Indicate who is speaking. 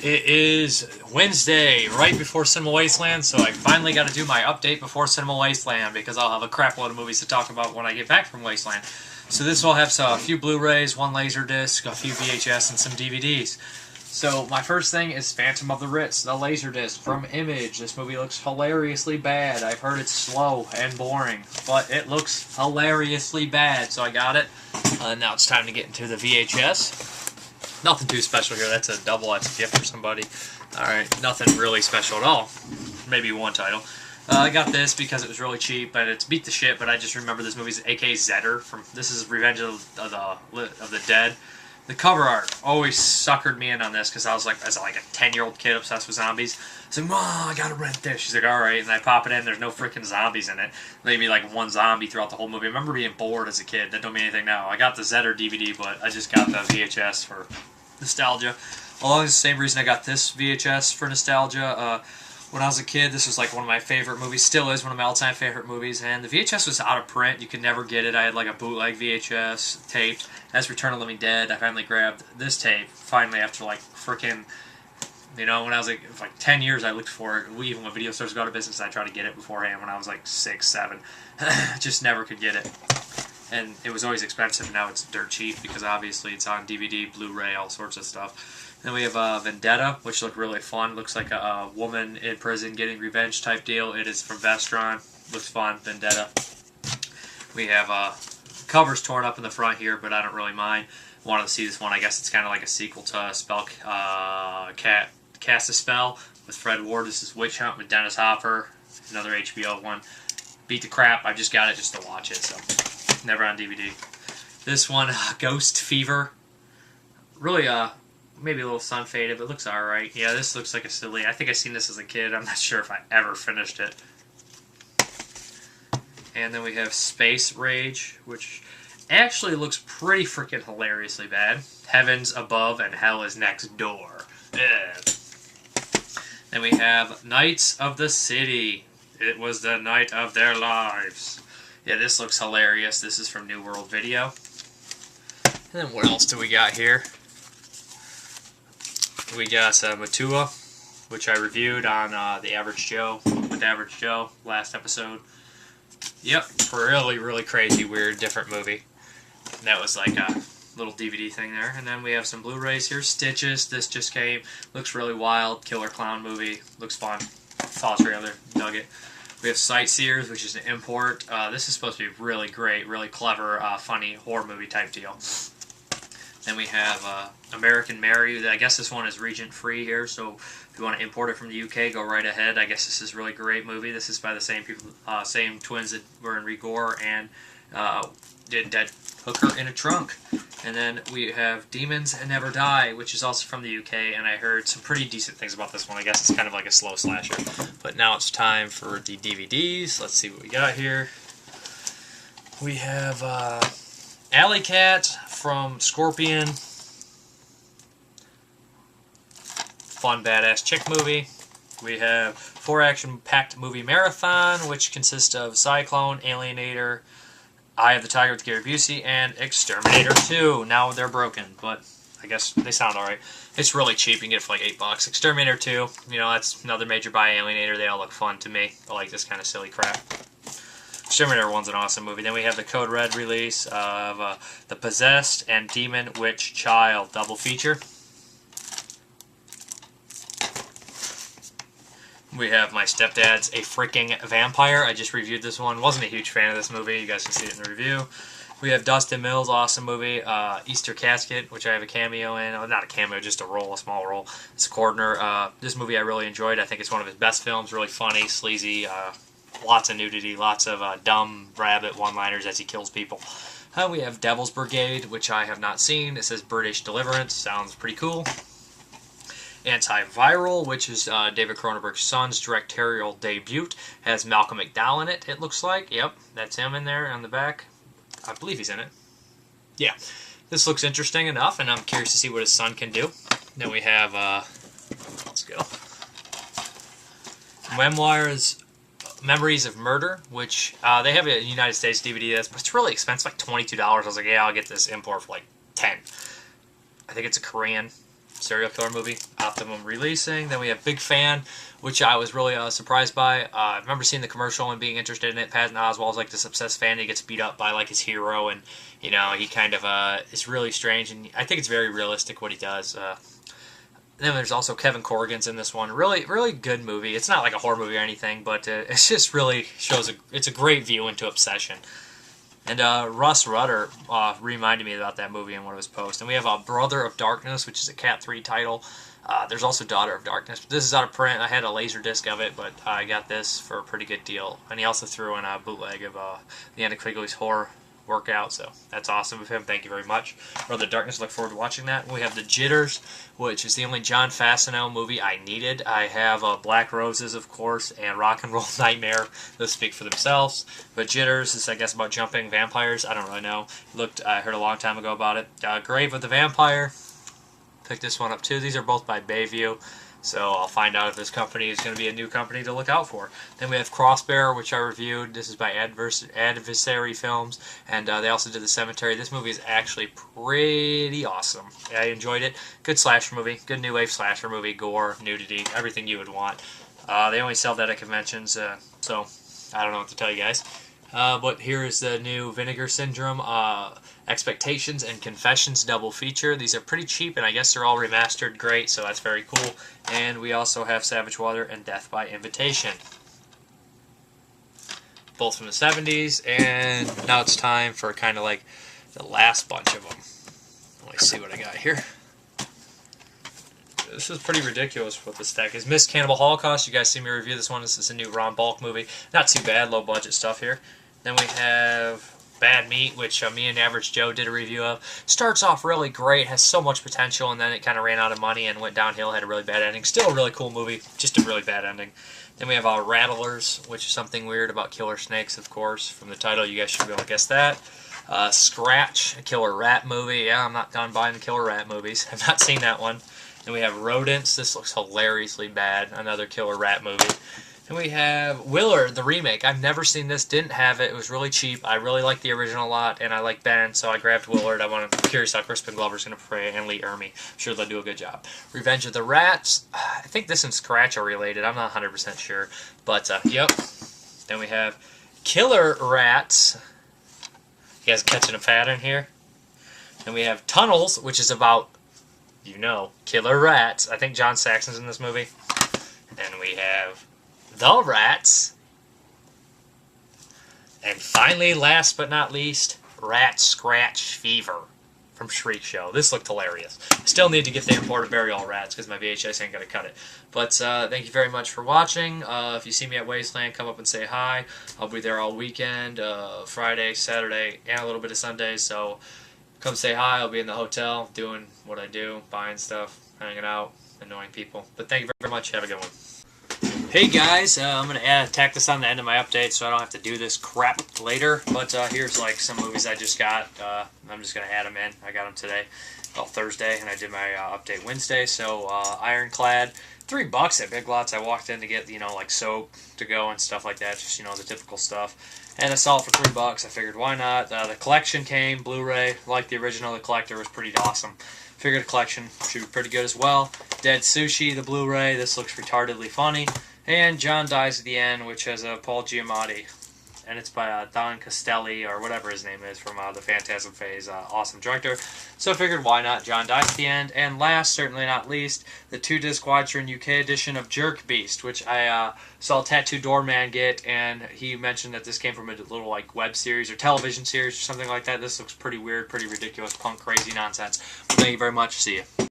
Speaker 1: It is Wednesday, right before Cinema Wasteland, so I finally got to do my update before Cinema Wasteland because I'll have a crap load of movies to talk about when I get back from Wasteland. So this will have a few Blu-rays, one Laserdisc, a few VHS, and some DVDs. So my first thing is Phantom of the Ritz, the Laserdisc from Image. This movie looks hilariously bad. I've heard it's slow and boring, but it looks hilariously bad, so I got it. Now it's time to get into the VHS. Nothing too special here. That's a double. That's a gift for somebody. Alright, nothing really special at all. Maybe one title. I got this because it was really cheap, and it's beat the shit, but I just remember this movie's A.K. Zetter. This is Revenge of the Dead. The cover art always suckered me in on this because I was like, as a 10-year-old kid obsessed with zombies. I said, Mom, I gotta rent this. She's like, alright, and I pop it in, there's no freaking zombies in it. Maybe like one zombie throughout the whole movie. I remember being bored as a kid. That don't mean anything now. I got the Zetter DVD, but I just got the VHS for nostalgia. Along the same reason I got this VHS for nostalgia. When I was a kid, this was like one of my favorite movies. Still is one of my all-time favorite movies. And the VHS was out of print. You could never get it. I had like a bootleg VHS taped. That's Return of the Living Dead. I finally grabbed this tape. Finally, after like freaking, when I was like 10 years, I looked for it. Even when video stores go out of business, I tried to get it beforehand when I was like 6, 7. Just never could get it. And it was always expensive. Now it's dirt cheap because obviously it's on DVD, Blu-ray, all sorts of stuff. Then we have Vendetta, which looked really fun. Looks like a woman in prison getting revenge type deal. It is from Vestron. Looks fun. Vendetta. We have covers torn up in the front here, but I don't really mind. Wanted to see this one. I guess it's kind of like a sequel to Cast a Spell with Fred Ward. This is Witch Hunt with Dennis Hopper. Another HBO one. Beat the crap. I just got it just to watch it, so never on DVD. This one, Ghostfever. Really, maybe a little sun faded, but looks alright. Yeah, this looks like a silly. I think I seen this as a kid. I'm not sure if I ever finished it. And then we have Spacerage, which actually looks pretty freaking hilariously bad. Heaven's above and hell is next door. Ugh. Then we have Knights of the City. It was the night of their lives. Yeah, this looks hilarious. This is from New World Video. And then what else do we got here? We got Mantua, which I reviewed on The Average Joe, with Average Joe, last episode. Yep, really, really crazy, weird, different movie. And that was like a little DVD thing there. And then we have some Blu-rays here. Stiches, this just came. Looks really wild, killer clown movie. Looks fun. Saw the trailer, dug it. We have Sightseers, which is an import. This is supposed to be really great, really clever, funny horror movie type deal. Then we have American Mary. I guess this one is region free here, so if you want to import it from the UK, go right ahead. I guess this is a really great movie. This is by the same people, same twins that were in Rigor and did Dead Hooker in a Trunk. And then we have Demons and Never Die, which is also from the UK, and I heard some pretty decent things about this one. I guess it's kind of like a slow slasher. But now it's time for the DVDs. Let's see what we got here. We have Alley Cat from Scorpion. Fun, badass chick movie. We have 4 action-packed movie marathon, which consists of Cyclone, Alienator, Eye of the Tiger with Gary Busey, and Exterminator 2. Now they're broken, but I guess they sound alright. It's really cheap. You can get it for like $8. Exterminator 2, that's another major buy. Alienator, they all look fun to me. I like this kind of silly crap. Exterminator 1's an awesome movie. Then we have the Code Red release of The Possessed and Demon Witch Child double feature. We have My Stepdad's A Freaking Vampire. I just reviewed this one. Wasn't a huge fan of this movie. You guys can see it in the review. We have Dustin Mills, awesome movie. Easter Casket, which I have a cameo in. Oh, not a cameo, just a role, a small role. It's Cordner. This movie I really enjoyed. I think it's one of his best films. Really funny, sleazy, lots of nudity, lots of dumb rabbit one-liners as he kills people. We have Devil's Brigade, which I have not seen. It says British Deliverance. Sounds pretty cool. Antiviral, which is David Cronenberg's son's directorial debut. Has Malcolm McDowell in it, it looks like. Yep, that's him in there on the back. I believe he's in it. Yeah. This looks interesting enough, and I'm curious to see what his son can do. Then we have, let's go. Memories of Murder, which they have a United States DVD, but it's really expensive, like $22. I was like, yeah, I'll get this import for like 10. I think it's a Korean serial killer movie, Optimum releasing. Then we have Big Fan, which I was really surprised by. I remember seeing the commercial and being interested in it. Patton Oswalt's like this obsessed fan. He gets beat up by like his hero, and you know he kind of is really strange, and I think it's very realistic what he does. Then there's also Kevin Corrigan's in this one. Really, really good movie. It's not like a horror movie or anything, but it just really shows it's a great view into obsession. And Russ Rudder reminded me about that movie in one of his posts. And we have Brother of Darkness, which is a Cat 3 title. There's also Daughter of Darkness. This is out of print. I had a Laserdisc of it, but I got this for a pretty good deal. And he also threw in a bootleg of the Andy Quigley's horror workout, so that's awesome of him. Thank you very much. Brother of Darkness, look forward to watching that. We have The Jitters, which is the only John Fasano movie I needed. I have Black Roses, of course, and Rock and Roll Nightmare. Those speak for themselves. But Jitters is, I guess, about jumping vampires. I don't really know. I heard a long time ago about it. Grave of the Vampire. Picked this one up too. These are both by Bayview. So I'll find out if this company is going to be a new company to look out for. Then we have Crossbear, which I reviewed. This is by Adversary Films, and they also did The Cemetery. This movie is actually pretty awesome. I enjoyed it. Good slasher movie. Good new wave slasher movie. Gore, nudity, everything you would want. They only sell that at conventions, so I don't know what to tell you guys. But here is the new Vinegar Syndrome Expectations and Confessions double feature. These are pretty cheap, and I guess they're all remastered great, so that's very cool. And we also have Savage Water and Death by Invitation, both from the 70s. And now it's time for kind of like the last bunch of them. Let me see what I got here. This is pretty ridiculous what this stack is. Miss Cannibal Holocaust. You guys see me review this one. This is a new Ron Balk movie. Not too bad, low budget stuff here. Then we have Bad Meat, which me and Average Joe did a review of. Starts off really great, has so much potential, and then it kind of ran out of money and went downhill, had a really bad ending. Still a really cool movie, just a really bad ending. Then we have Rattlers, which is something weird about killer snakes, of course. From the title, you guys should be able to guess that. Scratch, a killer rat movie. Yeah, I'm not done buying the killer rat movies. I've not seen that one. Then we have Rodentz. This looks hilariously bad. Another killer rat movie. Then we have Willard, the remake. I've never seen this. Didn't have it. It was really cheap. I really like the original a lot, and I like Ben, so I grabbed Willard. I'm curious how Crispin Glover's going to play, and Lee Ermey. I'm sure they'll do a good job. Revenge of the Rats. I think this and Scratch are related. I'm not 100% sure. But, yep. Then we have Killer Rats. You guys catching a pattern here? Then we have Tunnels, which is about, you know, killer rats. I think John Saxon's in this movie. Then we have The Rats. And finally, last but not least, Rat Scratch Fever from Shriek Show. This looked hilarious. I still need to get the imported Bury All Rats because my VHS ain't going to cut it. But thank you very much for watching. If you see me at Wasteland, come up and say hi. I'll be there all weekend, Friday, Saturday, and a little bit of Sunday. So come say hi. I'll be in the hotel doing what I do, buying stuff, hanging out, annoying people. But thank you very much. Have a good one. Hey guys, I'm going to tack this on the end of my update so I don't have to do this crap later. But here's like some movies I just got. I'm just going to add them in. I got them today, well, Thursday, and I did my update Wednesday. So Ironclad, $3 at Big Lots. I walked in to get, you know, like soap to go and stuff like that. Just, you know, the typical stuff. And I saw it for $3. I figured, why not? The collection came, Blu-ray, like the original. The collector was pretty awesome. Figured the collection should be pretty good as well. Dead Sushi, the Blu-ray. This looks retardedly funny. And John Dies at the End, which has Paul Giamatti. And it's by Don Castelli, or whatever his name is, from the Phantasm Phase. Awesome director. So I figured, why not? John Dies at the End. And last, certainly not least, the 2-disc Quadron UK edition of Jerk Beast, which I saw Tattoo Doorman get, and he mentioned that this came from a little like web series or television series or something like that. This looks pretty weird, pretty ridiculous, punk crazy nonsense. But thank you very much. See you.